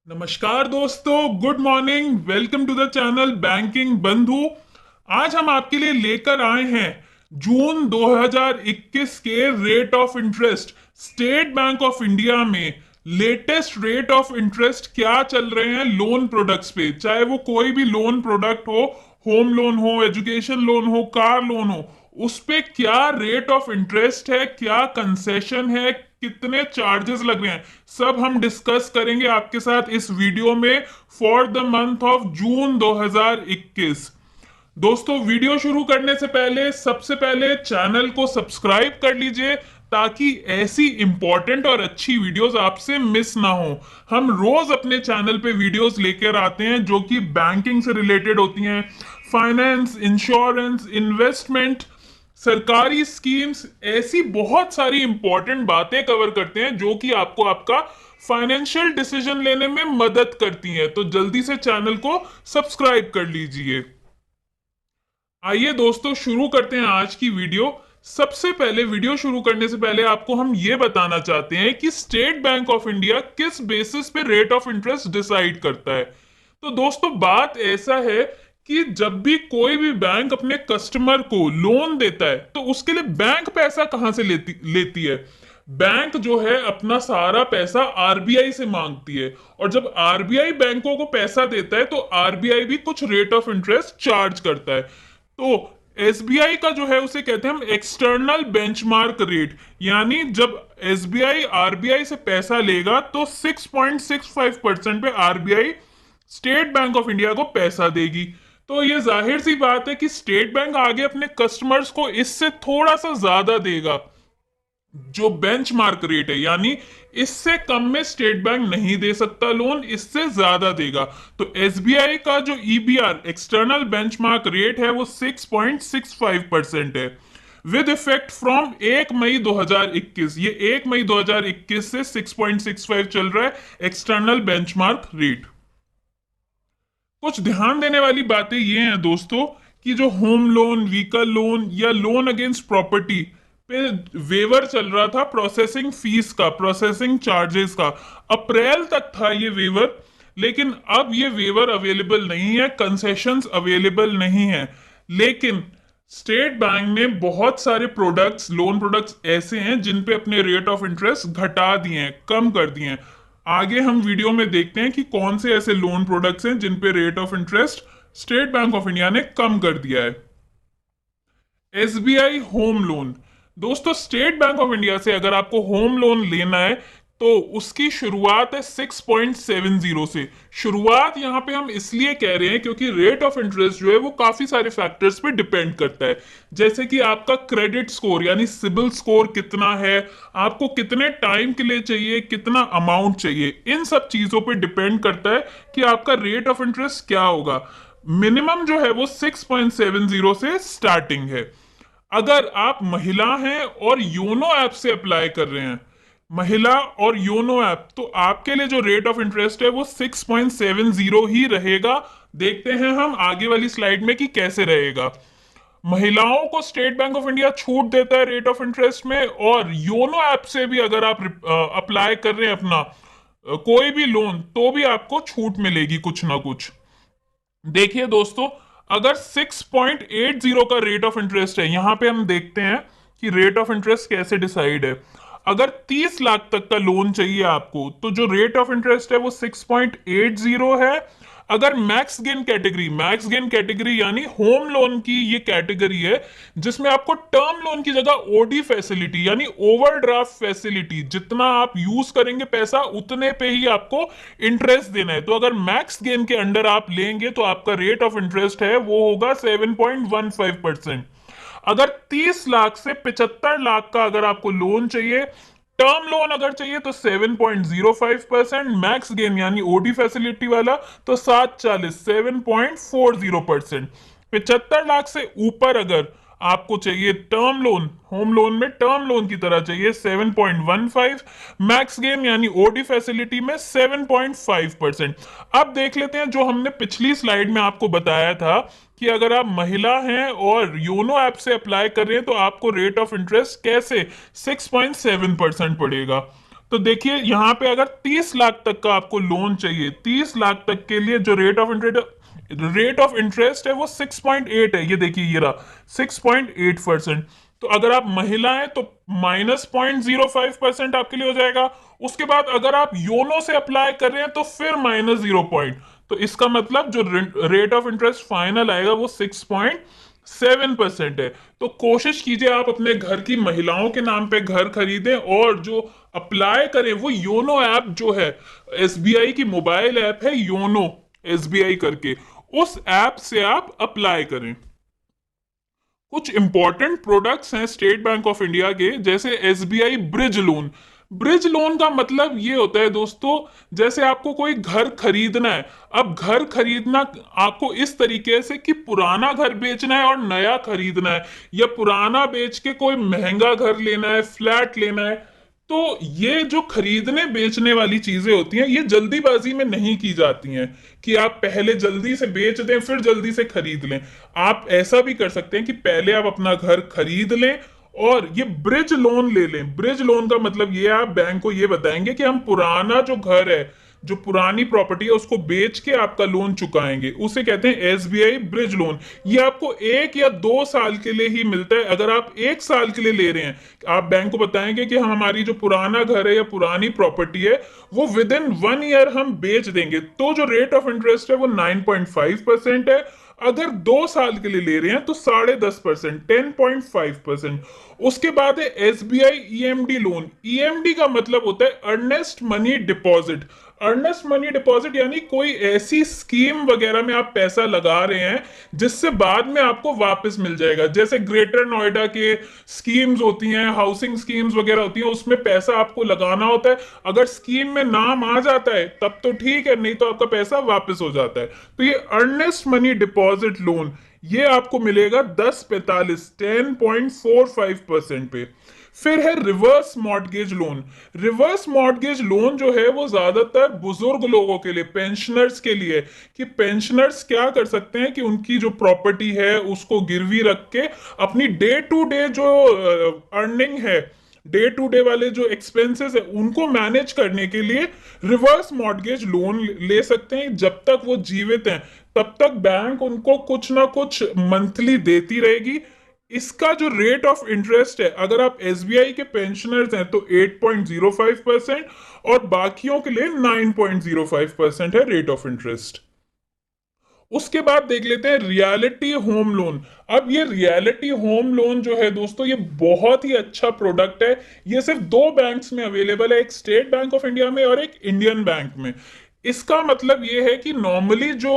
नमस्कार दोस्तों, good morning. Welcome to the channel banking Bandhu. आज हम आपके लिए लेकर आए हैं जून 2021 के rate of interest. State bank of India में लेटेस्ट रेट ऑफ इंटरेस्ट क्या चल रहे हैं लोन प्रोडक्ट्स पे, चाहे वो कोई भी लोन प्रोडक्ट हो, होम लोन हो, एजुकेशन लोन हो, कार लोन हो, उस पे क्या रेट ऑफ इंटरेस्ट है, क्या कंसेशन है, कितने चार्जेस लग रहे हैं, सब हम डिस्कस करेंगे आपके साथ इस वीडियो में for the month of June 2021। दोस्तों, वीडियो शुरू करने से पहले सबसे पहले चैनल को सब्सक्राइब कर लीजिए ताकि ऐसी इंपॉर्टेंट और अच्छी वीडियोस आपसे मिस ना हो। हम रोज अपने चैनल पे वीडियोस लेकर आते हैं जो कि बैंकिंग से रिलेटेड होती हैं, फाइनेंस, इंश्योरेंस, इन्वेस्टमेंट, सरकारी स्कीम्स, ऐसी बहुत सारी इंपॉर्टेंट बातें कवर करते हैं जो कि आपको आपका फाइनेंशियल डिसीजन लेने में मदद करती हैं। तो जल्दी से चैनल को सब्सक्राइब कर लीजिए। आइए दोस्तों, शुरू करते हैं आज की वीडियो। सबसे पहले वीडियो शुरू करने से पहले आपको हम ये बताना चाहते हैं कि स्टेट बैंक ऑफ इंडिया किस बेसिस पे रेट ऑफ इंटरेस्ट डिसाइड करता है। तो दोस्तों, बात ऐसा है कि जब भी कोई भी बैंक अपने कस्टमर को लोन देता है तो उसके लिए बैंक पैसा कहां से लेती है। बैंक जो है अपना सारा पैसा आरबीआई से मांगती है, और जब आरबीआई बैंकों को पैसा देता है तो आरबीआई भी कुछ रेट ऑफ इंटरेस्ट चार्ज करता है। तो एसबीआई का जो है उसे कहते हैं हम एक्सटर्नल बेंचमार्क रेट। यानी जब एसबीआई आरबीआई से पैसा लेगा तो 6.65% पे RBI state bank of India को पैसा देगी। तो ये जाहिर सी बात है कि स्टेट बैंक आगे अपने कस्टमर्स को इससे थोड़ा सा ज्यादा देगा, जो बेंचमार्क रेट है। यानी इससे कम में स्टेट बैंक नहीं दे सकता लोन, इससे ज्यादा देगा। तो एसबीआई का जो ईबीआर एक्सटर्नल बेंचमार्क रेट है वो 6.65% है, विद इफेक्ट फ्रॉम 1 मई 2021। ये 1 मई 2021 से 6.65 चल रहा है एक्सटर्नल बेंचमार्क रेट। कुछ ध्यान देने वाली बातें ये हैं दोस्तों कि जो होम लोन, व्हीकल लोन या लोन अगेंस्ट प्रॉपर्टी पे वेवर चल रहा था प्रोसेसिंग फीस का, प्रोसेसिंग चार्जेस का, अप्रैल तक था ये वेवर। लेकिन अब ये वेवर अवेलेबल नहीं है, कंसेशंस अवेलेबल नहीं है। लेकिन स्टेट बैंक ने बहुत सारे प्रोडक्ट्स, लोन प्रोडक्ट्स ऐसे हैं जिन पे अपने रेट ऑफ इंटरेस्ट घटा दिए हैं, कम कर दिए हैं। आगे हम वीडियो में देखते हैं कि कौन से ऐसे लोन प्रोडक्ट्स हैं जिन पे rate of interest state bank of India ने कम कर दिया है। SBI home loan. दोस्तों, स्टेट बैंक ऑफ इंडिया से अगर आपको होम लोन लेना है तो उसकी शुरुआत है 6.70 से। शुरुआत यहां पे हम इसलिए कह रहे हैं क्योंकि रेट ऑफ इंटरेस्ट जो है वो काफी सारे फैक्टर्स पे डिपेंड करता है, जैसे कि आपका क्रेडिट स्कोर यानी सिबिल स्कोर कितना है, आपको कितने टाइम के लिए चाहिए, कितना अमाउंट चाहिए, इन सब चीजों पे डिपेंड करता है कि आपका रेट ऑफ इंटरेस्ट क्या होगा। मिनिमम जो है वो 6.70 से स्टार्टिंग है। अगर आप महिला हैं और योनो ऐप से अप्लाई कर रहे हैं, महिला और योनो ऐप, तो आपके लिए जो रेट ऑफ इंटरेस्ट है वो 6.70 ही रहेगा। देखते हैं हम आगे वाली स्लाइड में कि कैसे रहेगा। महिलाओं को स्टेट बैंक ऑफ इंडिया छूट देता है रेट ऑफ इंटरेस्ट में, और योनो ऐप से भी अगर आप अप्लाई कर रहे हैं अपना कोई भी लोन तो भी आपको छूट मिलेगी कुछ ना कुछ। देखिए दोस्तों, अगर 6.80 का रेट ऑफ इंटरेस्ट है, यहां पे हम देखते हैं कि रेट ऑफ इंटरेस्ट कैसे डिसाइड है। अगर 30 लाख तक का लोन चाहिए आपको तो जो रेट ऑफ इंटरेस्ट है वो 6.80 है। अगर मैक्स गेन कैटेगरी यानी होम लोन की ये कैटेगरी है जिसमें आपको टर्म लोन की जगह ओडी फैसिलिटी यानी ओवरड्राफ्ट फैसिलिटी, जितना आप यूज करेंगे पैसा उतने पे ही आपको इंटरेस्ट देना है। तो अगर मैक्स गेन के अंडर आप लेंगे तो आपका रेट ऑफ इंटरेस्ट है वो होगा 7.15%। अगर 30 लाख से 75 लाख का अगर आपको लोन चाहिए, टर्म लोन अगर चाहिए तो 7.05%, मैक्स गेन यानी ओडी फैसिलिटी वाला तो 740 75 लाख से ऊपर अगर आपको चाहिए टर्म लोन, होम लोन में टर्म लोन की तरह चाहिए 7.15, मैक्स गेन यानी ओडी फैसिलिटी में 7.5%। अब देख लेते हैं जो हमने पिछली स्लाइड में आपको बताया था कि अगर आप महिला हैं और योनो ऐप से अप्लाई कर रहे हैं तो आपको रेट ऑफ इंटरेस्ट कैसे 6.7% पड़ेगा। तो देखिए यहाँ पे अगर 30 लाख तक का आपको लोन चाहिए, 30 लाख तक के लिए जो रेट ऑफ इंटरेस्ट है वो 6.8 है। ये देखिए ये रहा 6.8%। तो अगर आप महिला हैं तो -0.05% आपके लिए हो जाएगा। उसके बाद अगर आप योनो से अप्लाई कर रहे हैं तो फिर -0 पॉइंट। तो इसका मतलब जो रेट ऑफ इंटरेस्ट फाइनल आएगा वो 6.7% है। तो कोशिश कीजिए आप अपने घर की महिलाओं के नाम पे घर खरीदें, और जो अप्लाई करें वो योनो ऐप जो है, एसबीआई की मोबाइल ऐप है योनो एसबीआई करके, उस ऐप से आप अप्लाई करें। कुछ इंपॉर्टेंट प्रोडक्ट्स हैं स्टेट बैंक ऑफ इंडिया के, जैसे SBI bridge loan. Bridge loan का मतलब ये होता है दोस्तों, जैसे आपको कोई घर खरीदना है। अब घर खरीदना आपको इस तरीके से कि पुराना घर बेचना है और नया खरीदना है, या पुराना बेच के कोई महंगा घर लेना है, फ्लैट लेना है। तो ये जो खरीदने बेचने वाली चीजें होती हैं ये जल्दीबाजी में नहीं की जाती हैं कि आप पहले जल्दी से बेच दें फिर जल्दी से खरीद लें। आप ऐसा भी कर सकते हैं कि पहले आप अपना घर खरीद लें और ये ब्रिज लोन ले लें। ब्रिज लोन का मतलब ये, आप बैंक को ये बताएंगे कि हम पुराना जो घर है, जो पुरानी प्रॉपर्टी है, उसको बेच के आपका लोन चुकाएंगे। उसे कहते हैं एसबीआई ब्रिज लोन। ये आपको 1 या 2 साल के लिए ही मिलता है। अगर आप 1 साल के लिए ले रहे हैं, आप बैंक को बताएंगे कि हमारी जो पुराना घर है या पुरानी प्रॉपर्टी है वो विद इन 1 ईयर हम बेच देंगे, तो जो रेट ऑफ इंटरेस्ट है वो 9.5% है। अगर 2 साल के लिए ले रहे हैं तो 10.5%, 10.5%। उसके बाद है एसबीआई ईएमडी लोन। ईएमडी का मतलब होता है earnest money deposit. Earnest money deposit यानी कोई ऐसी स्कीम वगैरह में आप पैसा लगा रहे हैं जिससे बाद में आपको वापस मिल जाएगा। जैसे ग्रेटर नोएडा के स्कीम्स होती हैं, हाउसिंग स्कीम्स वगैरह होती हैं, उसमें पैसा आपको लगाना होता है। अगर स्कीम में नाम आ जाता है तब तो ठीक है, नहीं तो आपका पैसा वापस हो जाता है। तो ये अर्नेस्ट मनी डिपॉजिट लोन ये आपको मिलेगा 10.45% पे। फिर है reverse mortgage loan. Reverse mortgage loan जो है वो ज्यादातर बुजुर्ग लोगों के लिए, पेंशनर्स के लिए, कि पेंशनर्स क्या कर सकते हैं कि उनकी जो प्रॉपर्टी है उसको गिरवी रख के अपनी डे टू डे जो अर्निंग है, डे टू डे वाले जो एक्सपेंसेस है उनको मैनेज करने के लिए रिवर्स मॉर्टगेज लोन ले सकते हैं। जब तक वो जीवित हैं तब तक बैंक उनको कुछ ना कुछ मंथली देती रहेगी। इसका जो रेट ऑफ इंटरेस्ट है, अगर आप एसबीआई के पेंशनर्स हैं तो 8.05%, और बाकियों के लिए 9.05% है रेट ऑफ इंटरेस्ट। उसके बाद देख लेते हैं रियलिटी होम लोन। अब ये रियलिटी होम लोन जो है दोस्तों ये बहुत ही अच्छा प्रोडक्ट है। ये सिर्फ 2 बैंक्स में अवेलेबल है, एक स्टेट बैंक ऑफ इंडिया में और एक इंडियन बैंक में। इसका मतलब ये है कि नॉर्मली जो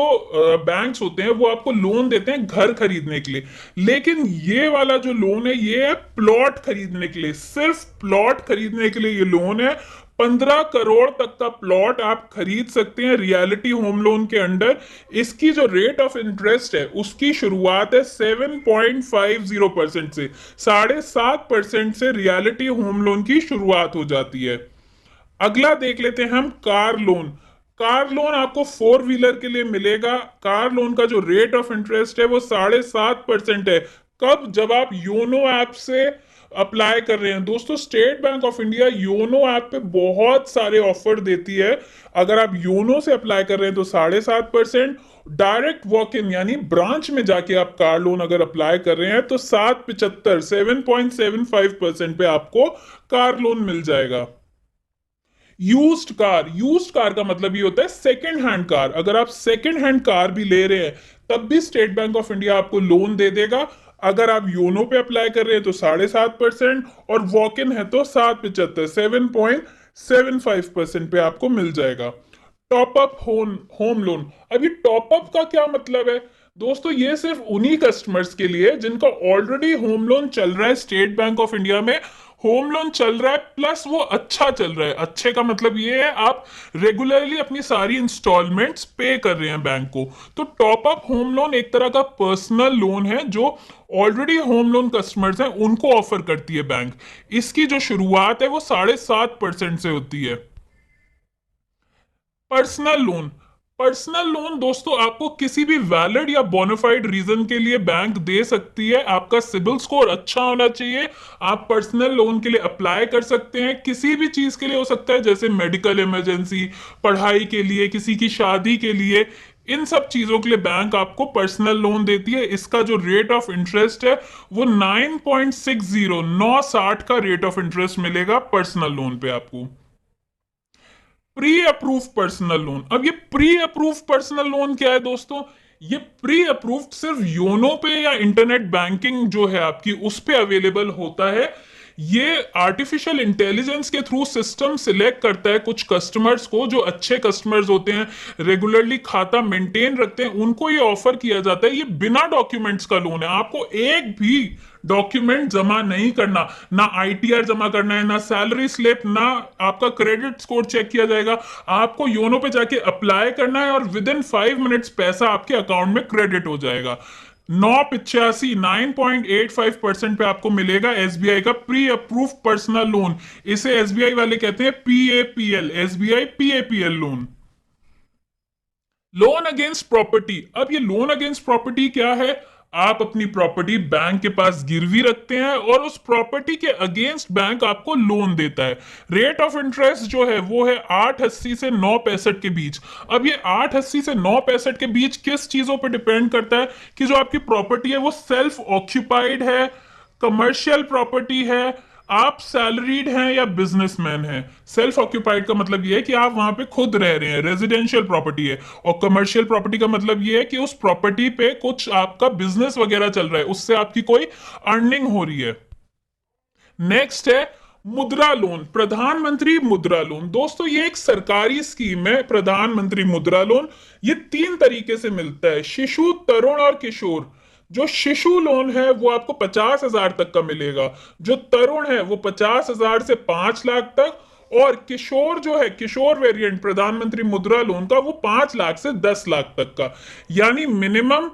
बैंक्स होते हैं वो आपको लोन देते हैं घर खरीदने के लिए, लेकिन ये वाला जो लोन है ये है प्लॉट खरीदने के लिए। सिर्फ प्लॉट खरीदने के लिए ये लोन है। 15 करोड़ तक का प्लॉट आप खरीद सकते हैं रियलिटी होम लोन के अंडर। इसकी जो रेट ऑफ इंटरेस्ट है उसकी शुरुआत है 7.50% से, 7.5% से रियलिटी होम लोन की शुरुआत हो जाती है। अगला देख लेते हैं हम कार लोन। कार लोन आपको 4 व्हीलर के लिए मिलेगा। कार लोन का जो रेट ऑफ इंटरेस्ट है वो 7.5% है। कब? जब आप योनो ऐप से अप्लाई कर रहे हैं। दोस्तों state bank of India YONO app पे बहुत सारे ऑफर देती है। अगर आप योनो से अप्लाई कर रहे हैं तो 7.5%। डायरेक्ट वॉक इन यानी ब्रांच में जाके आप कार लोन अगर अप्लाई कर रहे हैं तो 7.75, 7.75% पे आपको कार लोन मिल जाएगा। यूज्ड कार का मतलब ये होता है सेकंड हैंड कार। अगर आप सेकंड हैंड कार भी ले रहे हैं तब भी स्टेट बैंक ऑफ इंडिया आपको लोन दे देगा। अगर आप योनो पे अप्लाई कर रहे हैं तो 7.5%, और वॉक इन है तो 7.75, 7.75% पे आपको मिल जाएगा। Top up home loan. अब ये टॉप अप का क्या मतलब है दोस्तों? ये सिर्फ उन्हीं कस्टमर्स के लिए जिनका ऑलरेडी होम लोन चल रहा है। स्टेट बैंक ऑफ इंडिया में होम लोन चल रहा है प्लस वो अच्छा चल रहा है। अच्छे का मतलब ये है आप रेगुलरली अपनी सारी इंस्टॉलमेंट्स पे कर रहे हैं बैंक को। तो टॉप अप होम लोन एक तरह का पर्सनल लोन है जो ऑलरेडी होम लोन कस्टमर्स हैं उनको ऑफर करती है बैंक। इसकी जो शुरुआत है वो 7.5% से होती है। Personal loan. पर्सनल लोन दोस्तों आपको किसी भी वैलिड या बोनाफाइड रीजन के लिए बैंक दे सकती है। आपका सिबिल स्कोर अच्छा होना चाहिए। आप पर्सनल लोन के लिए अप्लाई कर सकते हैं, किसी भी चीज के लिए हो सकता है, जैसे मेडिकल इमरजेंसी, पढ़ाई के लिए, किसी की शादी के लिए। इन सब चीजों के लिए बैंक आपको पर्सनल लोन देती है। इसका जो रेट ऑफ इंटरेस्ट है वो 9.60 9.60 का रेट ऑफ इंटरेस्ट मिलेगा पर्सनल लोन पे आपको। Pre approve personal loan. अब ये प्री अप्रूव पर्सनल लोन क्या है दोस्तों? ये प्री अप्रूव्ड सिर्फ योनो पे या इंटरनेट बैंकिंग जो है आपकी उस पे अवेलेबल होता है। ये आर्टिफिशियल इंटेलिजेंस के थ्रू सिस्टम सिलेक्ट करता है कुछ कस्टमर्स को, जो अच्छे कस्टमर्स होते हैं, रेगुलरली खाता मेंटेन रखते हैं, उनको ये ऑफर किया जाता है। ये बिना डॉक्यूमेंट्स का लोन है, आपको एक भी डॉक्यूमेंट जमा नहीं करना, ना आईटीआर जमा करना है, ना सैलरी स्लिप, ना आपका क्रेडिट स्कोर चेक किया जाएगा। आपको योनो पे जाके अप्लाई करना है और विद इन 5 मिनट्स पैसा आपके अकाउंट में क्रेडिट हो जाएगा। 9.85% पे आपको मिलेगा एसबीआई का प्री अप्रूव पर्सनल लोन। इसे एसबीआई वाले कहते हैं PAPL, SBI PAPL loan. Loan against property. अब ये लोन अगेंस्ट प्रॉपर्टी क्या है? आप अपनी प्रॉपर्टी बैंक के पास गिरवी रखते हैं और उस प्रॉपर्टी के अगेंस्ट बैंक आपको लोन देता है। रेट ऑफ इंटरेस्ट जो है वो है 8.80 से 9.65 के बीच। अब ये 8.80 से 9.65 के बीच किस चीजों पर डिपेंड करता है कि जो आपकी प्रॉपर्टी है वो सेल्फ ऑक्यूपाइड है, कमर्शियल प्रॉपर्टी है, आप सैलरीड हैं या बिजनेसमैन हैं। सेल्फ ऑक्यूपाइड का मतलब ये है कि आप वहां पे खुद रह रहे हैं, रेजिडेंशियल प्रॉपर्टी है। और कमर्शियल प्रॉपर्टी का मतलब ये है कि उस प्रॉपर्टी पे कुछ आपका बिजनेस वगैरह चल रहा है, उससे आपकी कोई अर्निंग हो रही है। नेक्स्ट है मुद्रा लोन, प्रधानमंत्री मुद्रा लोन। दोस्तों ये एक सरकारी स्कीम है, प्रधानमंत्री मुद्रा लोन। ये 3 तरीके से मिलता है, शिशु, तरुण और किशोर। जो शिशु लोन है वो आपको 50,000 तक का मिलेगा, जो तरुण है वो 50,000 से 5 लाख तक, और किशोर जो है, किशोर वेरिएंट प्रधानमंत्री मुद्रा लोन का, वो 5 लाख से 10 लाख तक का। यानी मिनिमम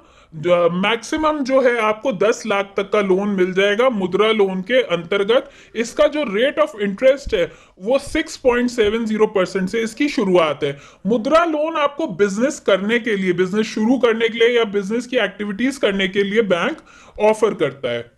मैक्सिमम जो है आपको 10 लाख तक का लोन मिल जाएगा मुद्रा लोन के अंतर्गत। इसका जो रेट ऑफ इंटरेस्ट है वो 6.70% से इसकी शुरुआत है। मुद्रा लोन आपको बिजनेस करने के लिए, बिजनेस शुरू करने के लिए या बिजनेस की एक्टिविटीज करने के लिए बैंक ऑफर करता है।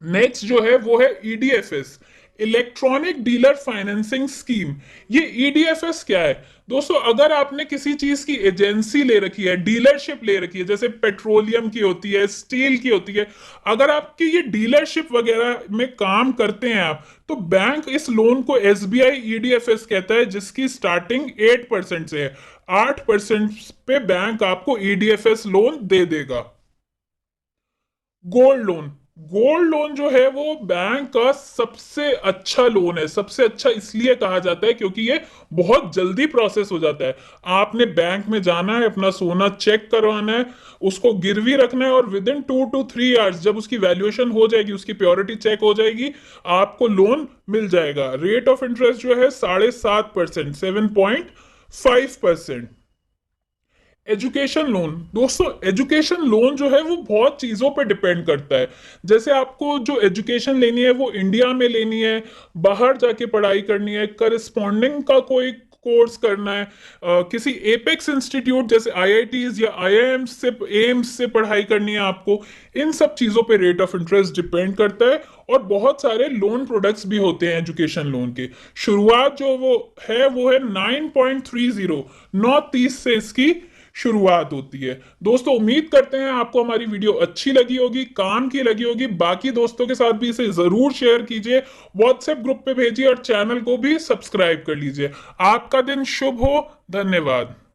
नेक्स्ट जो है वो है ईडीएफएस, इलेक्ट्रॉनिक डीलर फाइनेंसिंग स्कीम। ये ईडीएफएस क्या है दोस्तों? अगर आपने किसी चीज की एजेंसी ले रखी है, डीलरशिप ले रखी है, जैसे पेट्रोलियम की होती है, स्टील की होती है, अगर आपकी ये डीलरशिप वगैरह में काम करते हैं आप, तो बैंक इस लोन को एसबीआई ईडीएफएस कहता है, जिसकी स्टार्टिंग 8% से है। 8% पे बैंक आपको ईडीएफएस लोन दे देगा। Gold loan. गोल्ड लोन जो है वो बैंक का सबसे अच्छा लोन है। सबसे अच्छा इसलिए कहा जाता है क्योंकि ये बहुत जल्दी प्रोसेस हो जाता है। आपने बैंक में जाना है, अपना सोना चेक करवाना है, उसको गिरवी रखना है, और विद इन 2 to 3 आवर्स जब उसकी वैल्यूएशन हो जाएगी, उसकी प्योरिटी चेक हो जाएगी, आपको लोन मिल जाएगा। रेट ऑफ इंटरेस्ट जो है 7.5%, 7.5%। Education loan. दोस्तों एजुकेशन लोन जो है वो बहुत चीजों पर डिपेंड करता है। जैसे आपको जो एजुकेशन लेनी है वो इंडिया में लेनी है, बाहर जाके पढ़ाई करनी है, करस्पॉन्डिंग का कोई कोर्स करना है, किसी एपेक्स इंस्टीट्यूट जैसे आईआईटीज या आईआईएम्स से, एम्स से पढ़ाई करनी है आपको, इन सब चीजों पे रेट ऑफ इंटरेस्ट डिपेंड करता है। और बहुत सारे लोन प्रोडक्ट्स भी होते हैं एजुकेशन लोन के। शुरुआत जो वो है 9.30, 9.30 से इसकी शुरुआत होती है। दोस्तों उम्मीद करते हैं आपको हमारी वीडियो अच्छी लगी होगी, काम की लगी होगी। बाकी दोस्तों के साथ भी इसे जरूर शेयर कीजिए, व्हाट्सएप ग्रुप पे भेजिए और चैनल को भी सब्सक्राइब कर लीजिए। आपका दिन शुभ हो। धन्यवाद।